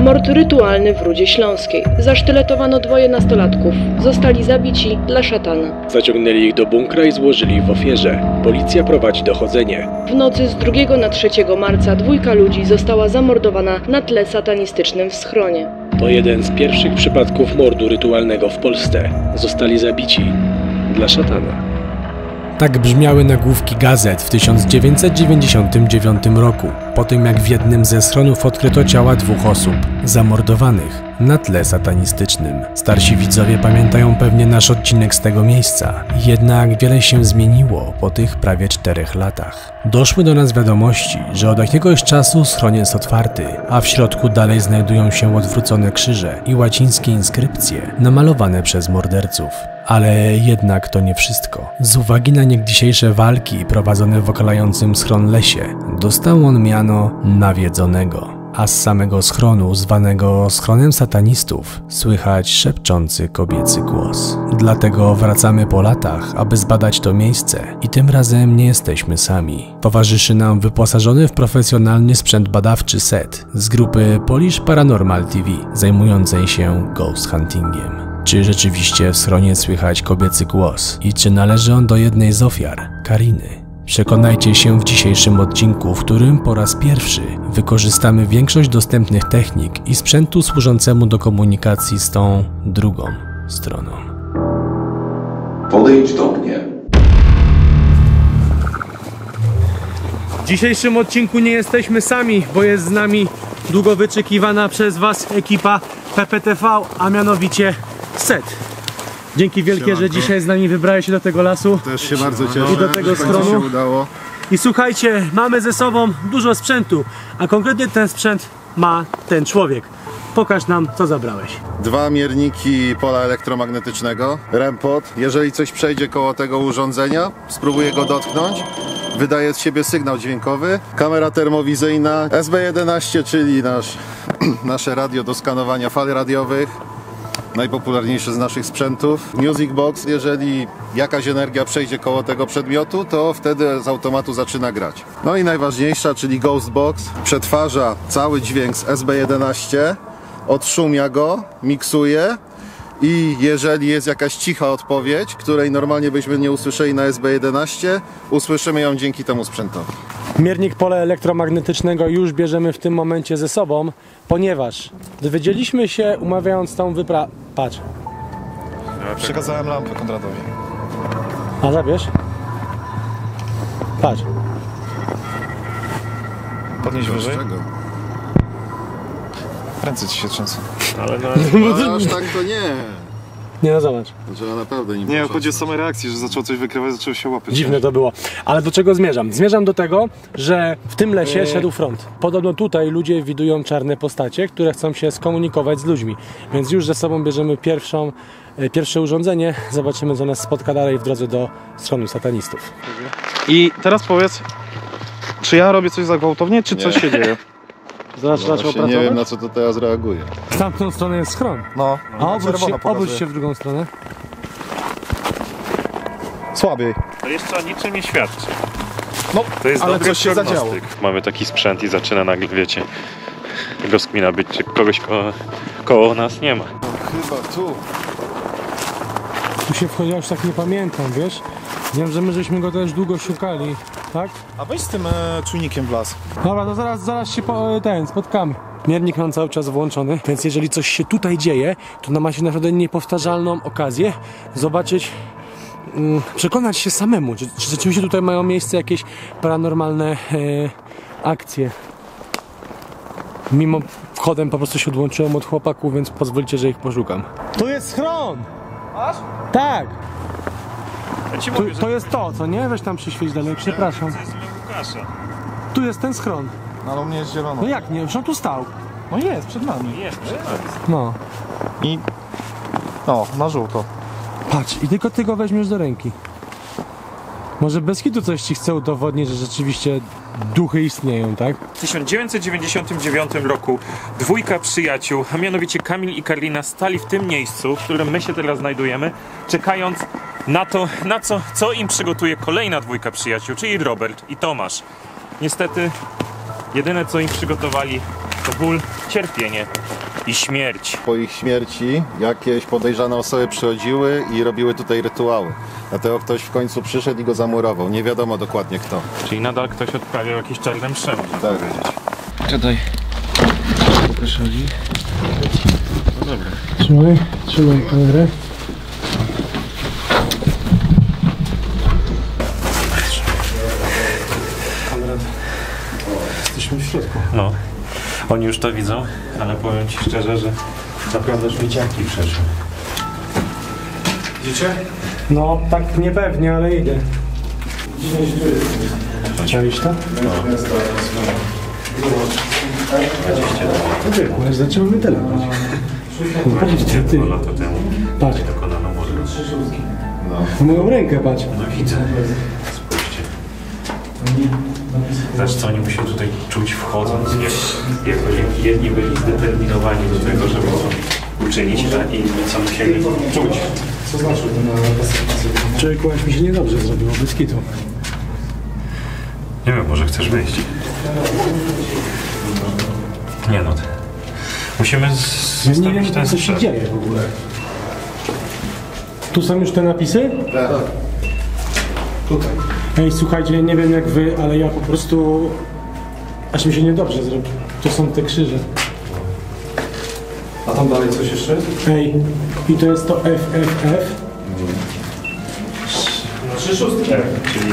Mord rytualny w Rudzie Śląskiej. Zasztyletowano dwoje nastolatków. Zostali zabici dla szatana. Zaciągnęli ich do bunkra i złożyli w ofierze. Policja prowadzi dochodzenie. W nocy z 2 na 3 marca dwójka ludzi została zamordowana na tle satanistycznym w schronie. To jeden z pierwszych przypadków mordu rytualnego w Polsce. Zostali zabici dla szatana. Tak brzmiały nagłówki gazet w 1999 roku, po tym jak w jednym ze schronów odkryto ciała 2 osób, zamordowanych na tle satanistycznym. Starsi widzowie pamiętają pewnie nasz odcinek z tego miejsca, jednak wiele się zmieniło po tych prawie 4 latach. Doszły do nas wiadomości, że od jakiegoś czasu schron jest otwarty, a w środku dalej znajdują się odwrócone krzyże i łacińskie inskrypcje namalowane przez morderców. Ale jednak to nie wszystko. Z uwagi na niegdysiejsze walki prowadzone w okalającym schron lesie, dostał on miano nawiedzonego. A z samego schronu, zwanego schronem satanistów, słychać szepczący kobiecy głos. Dlatego wracamy po latach, aby zbadać to miejsce i tym razem nie jesteśmy sami. Towarzyszy nam wyposażony w profesjonalny sprzęt badawczy Seth z grupy Polish Paranormal TV, zajmującej się ghost huntingiem. Czy rzeczywiście w schronie słychać kobiecy głos i czy należy on do jednej z ofiar, Kariny? Przekonajcie się w dzisiejszym odcinku, w którym po raz pierwszy wykorzystamy większość dostępnych technik i sprzętu służącemu do komunikacji z tą drugą stroną. Podejdź do mnie. W dzisiejszym odcinku nie jesteśmy sami, bo jest z nami długo wyczekiwana przez Was ekipa PPTV, a mianowicie Seth. Dzięki wielkie, że dzisiaj z nami wybrałeś się do tego lasu. Też się bardzo cieszę, i do tego schronu się udało. I słuchajcie, mamy ze sobą dużo sprzętu, a konkretnie ten sprzęt ma ten człowiek. Pokaż nam, co zabrałeś. 2 mierniki pola elektromagnetycznego, REM-pod. Jeżeli coś przejdzie koło tego urządzenia, spróbuję go dotknąć. Wydaje z siebie sygnał dźwiękowy. Kamera termowizyjna, SB11, czyli nasze radio do skanowania fal radiowych. Najpopularniejszy z naszych sprzętów. Music Box, jeżeli jakaś energia przejdzie koło tego przedmiotu, to wtedy z automatu zaczyna grać. No i najważniejsza, czyli Ghost Box, przetwarza cały dźwięk z SB11, odszumia go, miksuje i jeżeli jest jakaś cicha odpowiedź, której normalnie byśmy nie usłyszeli na SB11, usłyszymy ją dzięki temu sprzętowi. Miernik pola elektromagnetycznego już bierzemy w tym momencie ze sobą, ponieważ dowiedzieliśmy się, umawiając tą wyprawę... Patrz. Przekazałem lampę Konradowi. A zabierz? Patrz. Podnieś wyżej. Czego? Ręce ci się trzęsą. Ale No, aż tak to nie. Nie no, zobacz. Trzeba naprawdę nie. Nie, chodzi o same reakcje, że zaczął coś wykrywać, zaczęło się łapać. Dziwne to było. Ale do czego zmierzam? Zmierzam do tego, że w tym lesie szedł front. Podobno tutaj ludzie widują czarne postacie, które chcą się skomunikować z ludźmi. Więc już ze sobą bierzemy pierwsze urządzenie. Zobaczymy, co nas spotka dalej w drodze do schronu satanistów. I teraz powiedz, czy ja robię coś za gwałtownie, czy coś się dzieje? Zaczął pracować? Nie wiem, na co to teraz reaguje. W tamtą stronę jest schron. No. A obróć się w drugą stronę. Słabiej. To jeszcze o niczym nie świadczy. No, To jest ale dobry coś się zadziało. prognostyk. Mamy taki sprzęt i zaczyna nagle, wiecie, rozkmina być, czy kogoś koło nas nie ma. Chyba tu. Tu się wchodziło, już tak nie pamiętam, wiesz? Wiem, że my żeśmy go też długo szukali, tak? A weź z tym czujnikiem w las. Dobra, to zaraz się spotkamy. Miernik mam cały czas włączony, więc jeżeli coś się tutaj dzieje, to ma się naprawdę niepowtarzalną okazję zobaczyć, przekonać się samemu, czy rzeczywiście tutaj mają miejsce jakieś paranormalne akcje. Mimo wchodem po prostu się odłączyłem od chłopaków, więc pozwólcie, że ich poszukam. Tu jest schron! Masz? Tak! Ja ci mówię, To jest to, co nie? Weź tam przyświeć dalej, przepraszam. Łukasza. Tu jest ten schron. No ale u mnie jest zielono. No jak nie? Już on tu stał. No jest, przed nami. Jest przed nami. No. I... O, na żółto. Patrz, i tylko ty go weźmiesz do ręki. Może bez kitu coś ci chce udowodnić, że rzeczywiście duchy istnieją, tak? W 1999 roku dwójka przyjaciół, a mianowicie Kamil i Karina, stali w tym miejscu, w którym my się teraz znajdujemy, czekając na to, co im przygotuje kolejna dwójka przyjaciół, czyli Robert i Tomasz. Niestety, jedyne co im przygotowali to ból, cierpienie i śmierć. Po ich śmierci jakieś podejrzane osoby przychodziły i robiły tutaj rytuały. Dlatego ktoś w końcu przyszedł i go zamurował. Nie wiadomo dokładnie kto. Czyli nadal ktoś odprawiał jakieś czarne msze, można Tak. powiedzieć. Czekaj. Pokaż Oli. No dobra. Trzymaj kamerę. Kamera. Jesteśmy w środku. No, oni już to widzą, ale powiem ci szczerze, że naprawdę szmiciaki przeszły. Widzicie? No, tak niepewnie, ale idę. Chciałeś to? No. No wiesz, zaczęły telepać. Patrzcie, ty. 2 lata temu Patrz, dokonano mordu. moją rękę patrz. No widzę. Spójrzcie. Zobacz, co oni musieli tutaj czuć wchodząc, jak jedni byli zdeterminowani do tego, żeby to uczynić, a inni co musieli czuć. Co znaczy? Człowieku, aż mi się niedobrze zrobiło, bez kitu. Nie wiem, może chcesz wyjść? Nie no. Musimy Ja nie zostawić wiem, ten co się sprzęt. dzieje w ogóle. Tu są już te napisy? Tak. Tutaj. Ej, słuchajcie, nie wiem jak wy, ale ja po prostu... Aż mi się niedobrze zrobi. To są te krzyże. A tam dalej coś jeszcze? Ej, i to jest to FFF. No 3 szóstki. Tak, czyli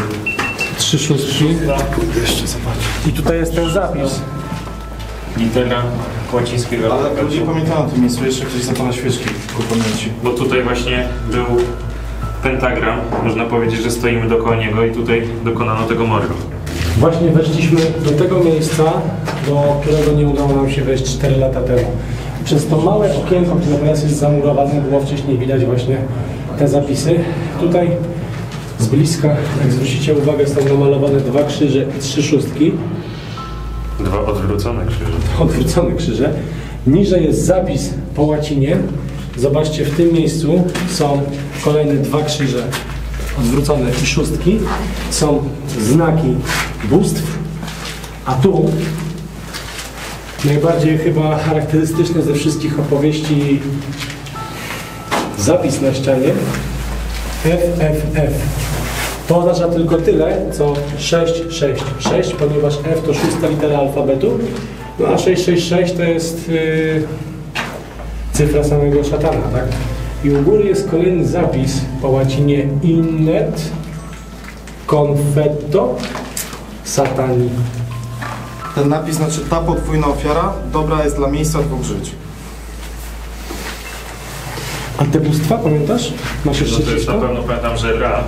3 szóstki. Jeszcze zobacz. I tutaj jest ten zapis. litera łacińskiego Ale alfabetu. ludzie pamiętają o tym miejscu, jeszcze ktoś zapala świeczki ku pamięci. Bo tutaj właśnie był pentagram. Można powiedzieć, że stoimy dookoła niego i tutaj dokonano tego mordu. Właśnie weszliśmy do tego miejsca, do którego nie udało nam się wejść 4 lata temu. Przez to małe okienko, które teraz jest zamurowane, było wcześniej widać właśnie te zapisy. Tutaj z bliska, jak zwrócicie uwagę, są namalowane 2 krzyże i 3 szóstki. 2 odwrócone krzyże. Odwrócone krzyże. Niżej jest zapis po łacinie. Zobaczcie, w tym miejscu są kolejne 2 krzyże odwrócone i szóstki. Są znaki bóstw, a tu najbardziej chyba charakterystyczny ze wszystkich opowieści zapis na ścianie FFF. To oznacza tylko tyle, co 666, ponieważ F to 6. litera alfabetu, no a 666 to jest cyfra samego szatana, tak? I u góry jest kolejny zapis po łacinie Innet Confetto Satani. Ten napis znaczy ta podwójna ofiara dobra jest dla miejsca 2 żyć. A te bóstwa, pamiętasz? Masz No jeszcze to jest na coś? pewno, pamiętam, że Ra.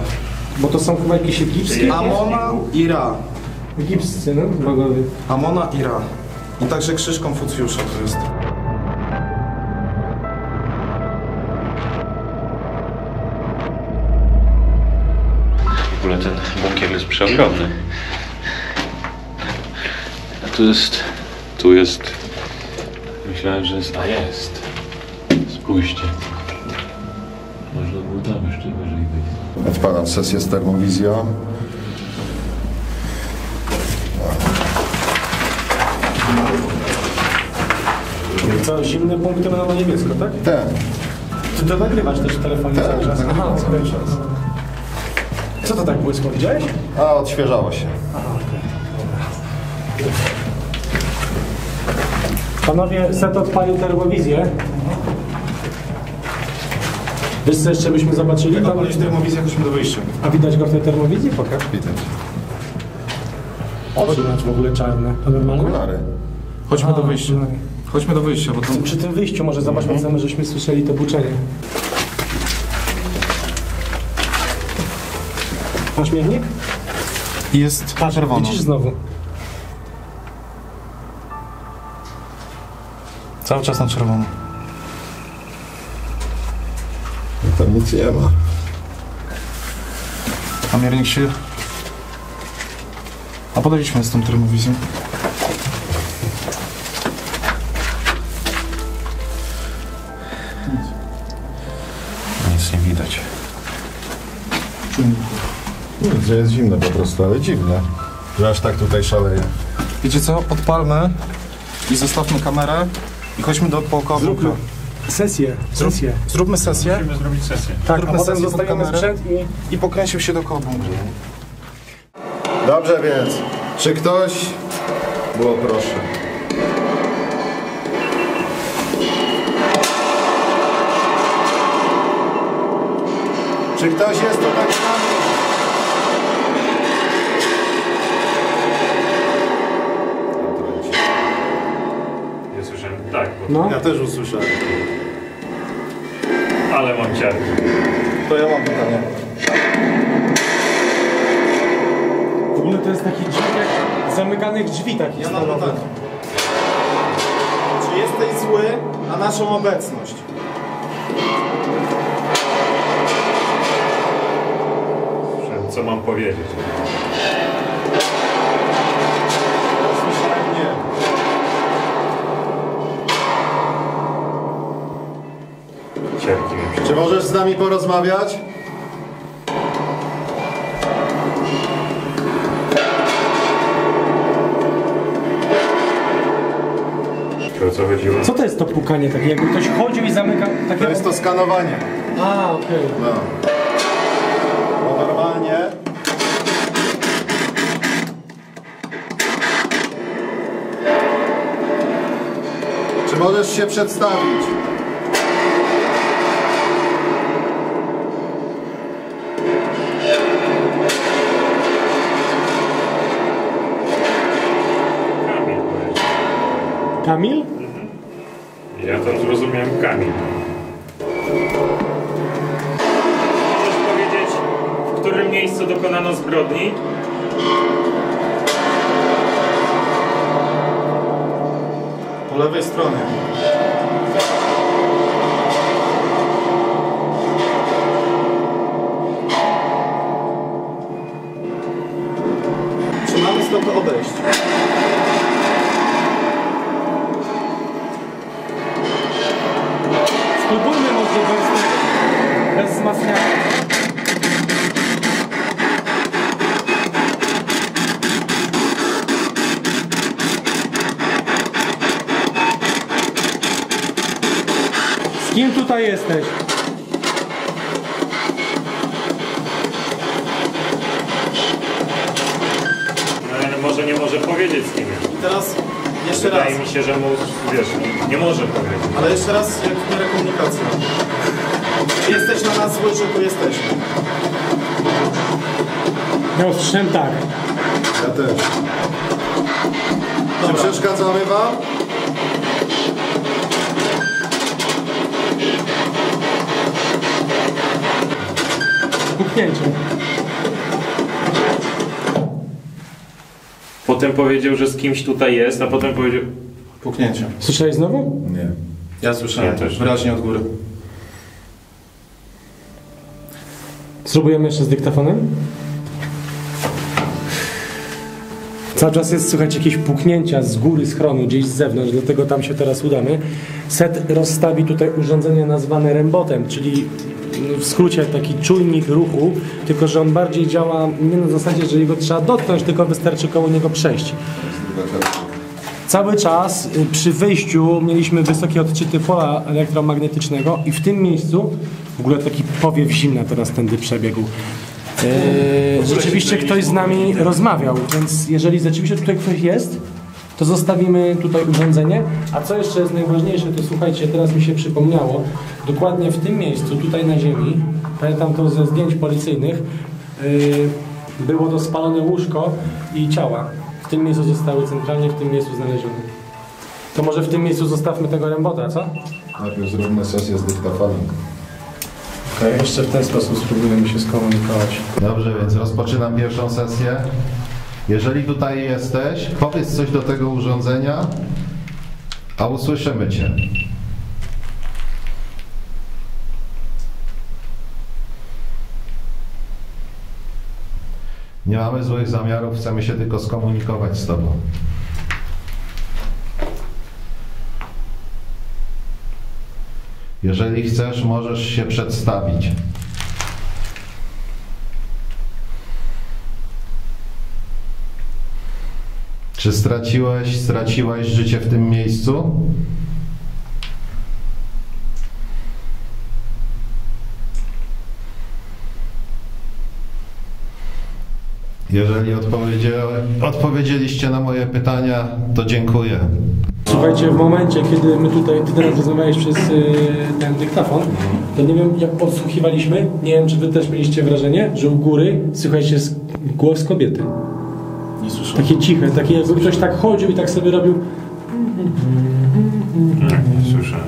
Bo to są chyba jakieś egipskie? Amona i Ra. Egipscy, no? Bogowie. Amona i Ra. I także krzyż Konfucjusza to jest. W ogóle ten bunkier jest przeogromny. A tu jest... Myślałem, że jest... A jest. Spójrzcie. Można było tam jeszcze wyżej wyjść. Odpalam sesję z termowizją. Co, zimne punkty będą na niebiesko, tak? Tak. Ty to nagrywasz też w telefonie cały czas? Aha, cały czas. Co to tak błysko, widziałeś? A odświeżało się. Panowie, Set odpalił termowizję. Wiesz co jeszcze byśmy zobaczyli? Jak Tam, odpalić termowizję, chodźmy do wyjścia. a widać go w tej termowizji? Pokaż. Widać. Oczy masz w ogóle czarne. To normalne? Okulary. Chodźmy do wyjścia. okulary. Chodźmy do wyjścia, bo tam... Przy tym wyjściu może zobaczmy, co my żeśmy słyszeli to buczenie. Masz miernik? Jest Patrz, czerwono. widzisz znowu. Cały czas na czerwono. Tam nic nie ma. A miernik się... A podejdźmy z tą termowizją. Nic nie widać. Nic, że jest zimne po prostu, ale dziwne. Że aż tak tutaj szaleje. Wiecie co? Odpalmy i zostawmy kamerę i chodźmy dookoła bunkra. Sesję. Zróbmy sesję. Musimy zrobić sesję. Tak, Zróbmy a potem sesję pod dostajemy kamerę sprzęt i... i pokręcił się dookoła bunkra. Dobrze więc, czy ktoś... Było proszę. Czy ktoś jest tutaj z nami? Nie słyszałem. Tak, No. Ja też usłyszałem. ale mam ciarki. To ja mam pytanie. W ogóle to jest taki dźwięk jak zamykanych drzwi takich Ja mam stalowych. pytanie. Czy jesteś zły na naszą obecność? Co mam powiedzieć? Słyszałem nie. Ciarki wiem. Czy możesz z nami porozmawiać? O co chodziło? Co to jest to pukanie takie? Jakby ktoś chodził i zamykał takie... To jest to skanowanie. A, okej. No. Bo normalnie... Czy możesz się przedstawić? Kamil powiedział. Kamil? Ja tam zrozumiałem Kamil. Możesz powiedzieć, w którym miejscu dokonano zbrodni? Po lewej stronie. Czy mamy stąd odejść? Spróbujmy może bez wzmacniania. Z kim tutaj jesteś? No, ale może nie może powiedzieć z kim jest. I teraz jeszcze raz. Wydaje mi się, że mu, wiesz, nie może powiedzieć. Ale jeszcze raz, jak w miarę komunikacji. Czy jesteś na nas zły, czy tu jesteśmy? Ja usłyszałem tak. Ja też. Czy przeszkadzamy wam? Puknięcie. Potem powiedział, że z kimś tutaj jest, a potem powiedział... Puknięcie. Słyszałeś znowu? Nie. Ja słyszałem Ja też. wyraźnie od góry. Spróbujemy jeszcze z dyktafonem. Cały czas jest słychać jakieś puknięcia z góry schronu, gdzieś z zewnątrz, dlatego tam się teraz udamy. Set rozstawi tutaj urządzenie nazwane rembotem, czyli w skrócie taki czujnik ruchu, tylko że on bardziej działa nie na zasadzie, że jego trzeba dotknąć, tylko wystarczy koło niego przejść. Cały czas przy wyjściu mieliśmy wysokie odczyty pola elektromagnetycznego i w tym miejscu, w ogóle taki powiew zimna teraz tędy przebiegł, rzeczywiście ktoś z nami rozmawiał, więc jeżeli rzeczywiście tutaj ktoś jest, to zostawimy tutaj urządzenie. A co jeszcze jest najważniejsze, to słuchajcie, teraz mi się przypomniało, dokładnie w tym miejscu, tutaj na ziemi, pamiętam to ze zdjęć policyjnych, było to spalone łóżko i ciała. W tym miejscu zostały centralnie w tym miejscu znalezione. To może w tym miejscu zostawmy tego rembota, co? Najpierw zróbmy sesję z dyktafonem. Okej, jeszcze w ten sposób spróbujemy się skomunikować. Dobrze, więc rozpoczynam pierwszą sesję. Jeżeli tutaj jesteś, powiedz coś do tego urządzenia, a usłyszymy cię. Nie mamy złych zamiarów, chcemy się tylko skomunikować z tobą. Jeżeli chcesz, możesz się przedstawić. Czy straciłaś życie w tym miejscu? Jeżeli odpowiedzieliście na moje pytania, to dziękuję. Słuchajcie, w momencie, kiedy my tutaj, ty teraz rozmawiałeś przez ten dyktafon, to nie wiem, jak podsłuchiwaliśmy, nie wiem, czy wy też mieliście wrażenie, że u góry słychać jest głos kobiety. Nie słyszałem. Takie ciche, takie jakby ktoś tak chodził i tak sobie robił. Nie słyszałem.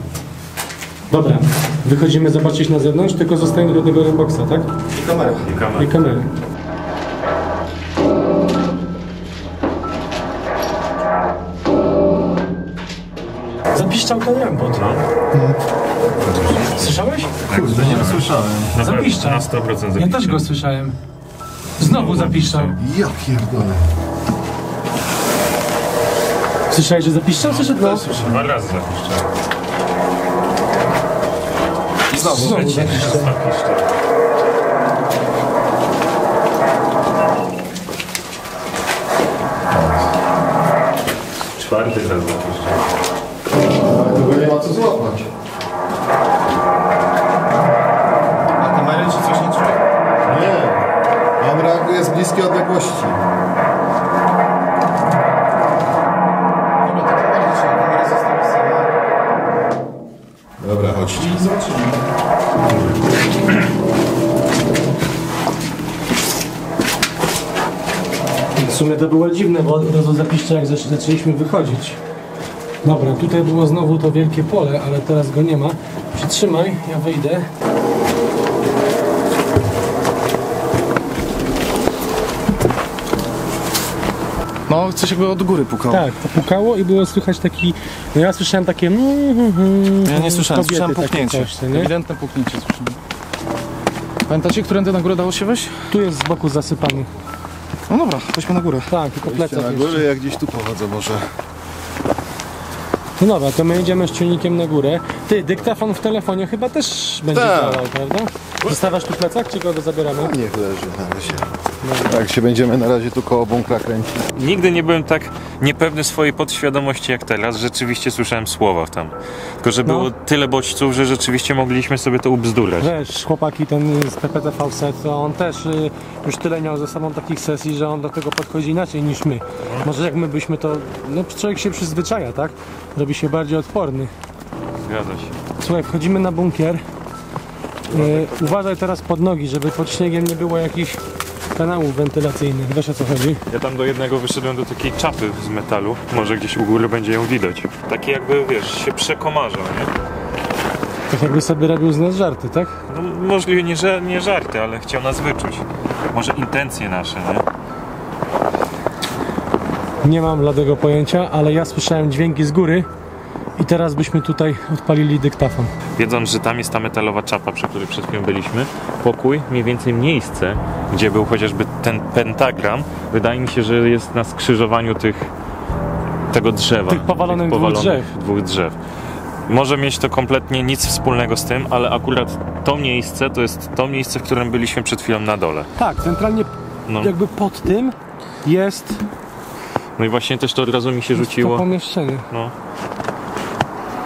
Dobra, wychodzimy zobaczyć na zewnątrz, tylko zostajemy do tego Remboxa, tak? I kamera. I kamery. Zapiszczał ten Rembot. Słyszałeś? Kurde, nie słyszałem. Zapiszczał. Na 100% zapiszczał. Ja też go słyszałem. Znowu zapiszczał. Ja pierdolę. Słyszałeś, że zapiszczał? Słyszał? No. 2 razy zapiszczał. Znowu zapiszczał. Czwarty raz zapiszczał. Ale tego nie ma co złapać. A kamery czy coś nie czuje? Nie. On reaguje z bliskiej odległości. Dobra, to bardziej trzeba kamerę zostawić sama. Dobra, chodźcie. I zobaczymy. W sumie to było dziwne, bo od razu zapiszczał, jak zaczęliśmy wychodzić. Dobra, tutaj było znowu to wielkie pole, ale teraz go nie ma. Przytrzymaj, ja wyjdę. No, coś jakby od góry pukało. Tak, to pukało i było słychać taki... No ja słyszałem takie... Ja nie słyszałem, kobiety, słyszałem takie puknięcie. coś, co nie? Ewidentne puknięcie słyszałem. Pamiętacie, którędy na górę dało się wejść? Tu jest z boku zasypany. No dobra, chodźmy na górę. Tak, tylko Idźcie plecak na górę, jeszcze. jak gdzieś tu pochodzę może. No dobra, to my jedziemy z czujnikiem na górę. Ty, dyktafon w telefonie chyba też będzie Tak. działał, prawda? Zostawiasz tu plecak, czy go zabieramy? Niech leży na razie. Tak się będziemy na razie tu koło bunkra kręcić. Nigdy nie byłem tak niepewny swojej podświadomości jak teraz. Rzeczywiście słyszałem słowa tam. Tylko, że było tyle bodźców, że rzeczywiście mogliśmy sobie to ubzdurać. Wiesz, chłopaki ten z PPTV Set, to on też już tyle miał ze sobą takich sesji, że on do tego podchodzi inaczej niż my. Może jak my byśmy to... No człowiek się przyzwyczaja, tak? Robi się bardziej odporny. Zgadza się. Słuchaj, wchodzimy na bunkier. Uważaj teraz pod nogi, żeby pod śniegiem nie było jakichś kanałów wentylacyjnych. Wiesz, o co chodzi? Ja tam do jednego wyszedłem do takiej czapy z metalu. Może gdzieś u góry będzie ją widać. Taki jakby, wiesz, się przekomarzał, nie? Tak jakby sobie robił z nas żarty, tak? No, możliwe nie żarty, ale chciał nas wyczuć. Może intencje nasze, nie? Nie mam bladego pojęcia, ale ja słyszałem dźwięki z góry i teraz byśmy tutaj odpalili dyktafon. Wiedząc, że tam jest ta metalowa czapa, przy której przed chwilą byliśmy, pokój, mniej więcej miejsce, gdzie był chociażby ten pentagram, wydaje mi się, że jest na skrzyżowaniu tego drzewa. Tych powalonych dwóch drzew. Może mieć to kompletnie nic wspólnego z tym, ale akurat to miejsce to jest to miejsce, w którym byliśmy przed chwilą na dole. Tak, centralnie No. jakby pod tym jest No i właśnie też to od razu mi się to rzuciło. pomieszczenie. No.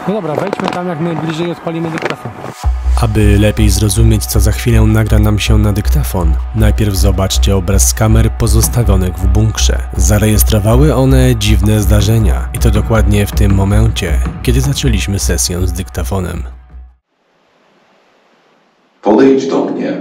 No dobra, wejdźmy tam jak najbliżej i odpalimy dyktafon. Aby lepiej zrozumieć, co za chwilę nagra nam się na dyktafon, najpierw zobaczcie obraz z kamer pozostawionych w bunkrze. Zarejestrowały one dziwne zdarzenia i to dokładnie w tym momencie, kiedy zaczęliśmy sesję z dyktafonem. Podejdź do mnie.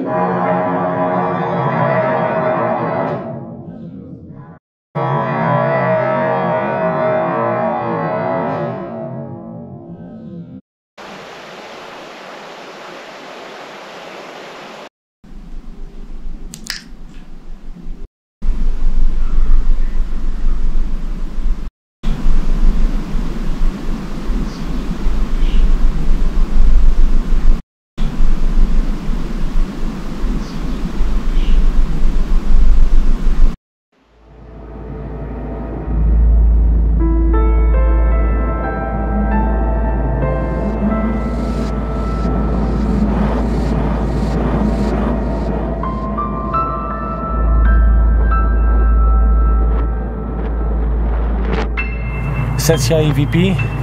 Sesja EVP,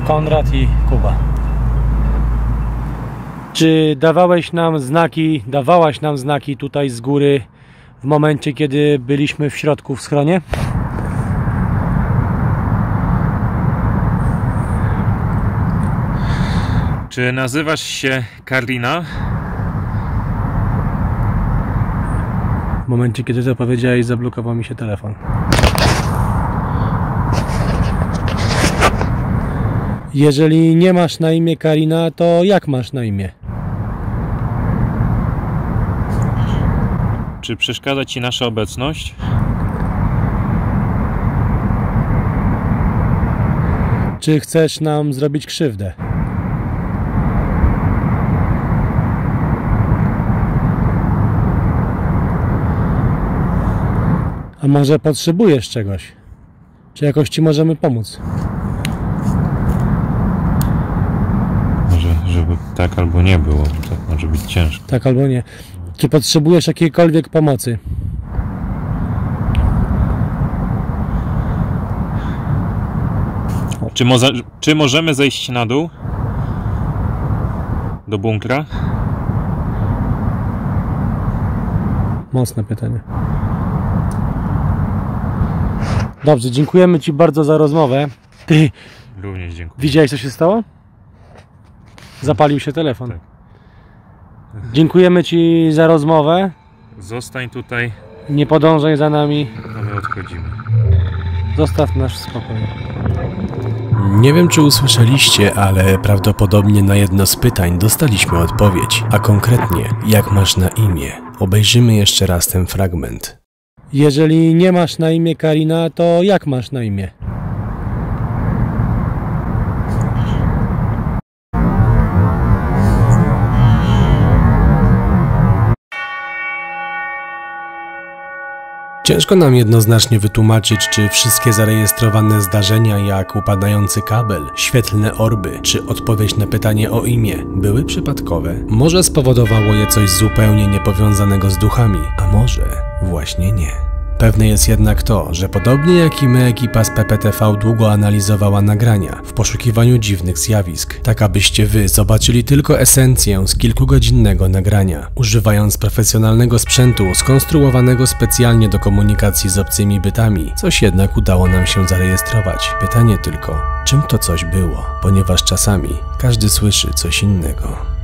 Konrad i Kuba. Czy dawałaś nam znaki tutaj z góry w momencie, kiedy byliśmy w środku w schronie? Czy nazywasz się Karina? W momencie, kiedy to powiedziałeś, zablokował mi się telefon. Jeżeli nie masz na imię Karina, to jak masz na imię? Czy przeszkadza ci nasza obecność? Czy chcesz nam zrobić krzywdę? A może potrzebujesz czegoś? Czy jakoś ci możemy pomóc? Może, żeby tak albo nie było, bo to może być ciężko. Tak albo nie. Czy potrzebujesz jakiejkolwiek pomocy? Czy możemy zejść na dół? Do bunkra? Mocne pytanie. Dobrze, dziękujemy ci bardzo za rozmowę. Ty, Również dziękuję. widziałeś, co się stało? Zapalił się telefon. Tak. Dziękujemy ci za rozmowę. Zostań tutaj, Nie podążaj za nami. a my odchodzimy. Zostaw nas w spokoju. Nie wiem, czy usłyszeliście, ale prawdopodobnie na jedno z pytań dostaliśmy odpowiedź, a konkretnie, jak masz na imię. Obejrzymy jeszcze raz ten fragment. Jeżeli nie masz na imię Karina, to jak masz na imię? Ciężko nam jednoznacznie wytłumaczyć, czy wszystkie zarejestrowane zdarzenia, jak upadający kabel, świetlne orby, czy odpowiedź na pytanie o imię, były przypadkowe. Może spowodowało je coś zupełnie niepowiązanego z duchami, a może właśnie nie. Pewne jest jednak to, że podobnie jak i my, ekipa z PPTV długo analizowała nagrania w poszukiwaniu dziwnych zjawisk, tak abyście wy zobaczyli tylko esencję z kilkugodzinnego nagrania, używając profesjonalnego sprzętu skonstruowanego specjalnie do komunikacji z obcymi bytami. Coś jednak udało nam się zarejestrować. Pytanie tylko, czym to coś było, ponieważ czasami każdy słyszy coś innego.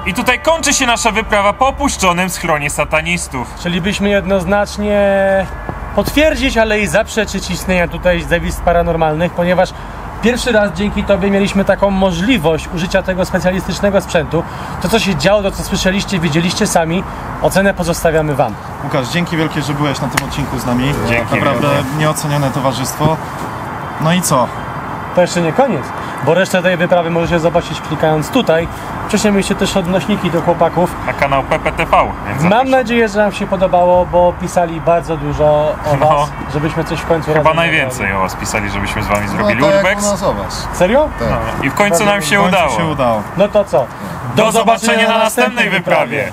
I tutaj kończy się nasza wyprawa po opuszczonym schronie satanistów. Chcielibyśmy jednoznacznie potwierdzić, ale i zaprzeczyć istnienia tutaj zjawisk paranormalnych, ponieważ pierwszy raz dzięki tobie mieliśmy taką możliwość użycia tego specjalistycznego sprzętu. To, co się działo, to, co słyszeliście, widzieliście sami, ocenę pozostawiamy wam. Łukasz, dzięki wielkie, że byłeś na tym odcinku z nami. Dzięki. Naprawdę nieocenione towarzystwo. No i co? To jeszcze nie koniec, bo resztę tej wyprawy możecie zobaczyć klikając tutaj. Wcześniej mieliście też odnośniki do chłopaków. Na kanał PPTV. Więc Mam nadzieję, że wam się podobało, bo pisali bardzo dużo o was, żebyśmy coś w końcu Chyba razem najwięcej o was pisali, żebyśmy z wami zrobili No tak jak u urbex. nas o was. Serio? I w końcu nam się udało. się udało. No to co? Do zobaczenia na następnej wyprawie.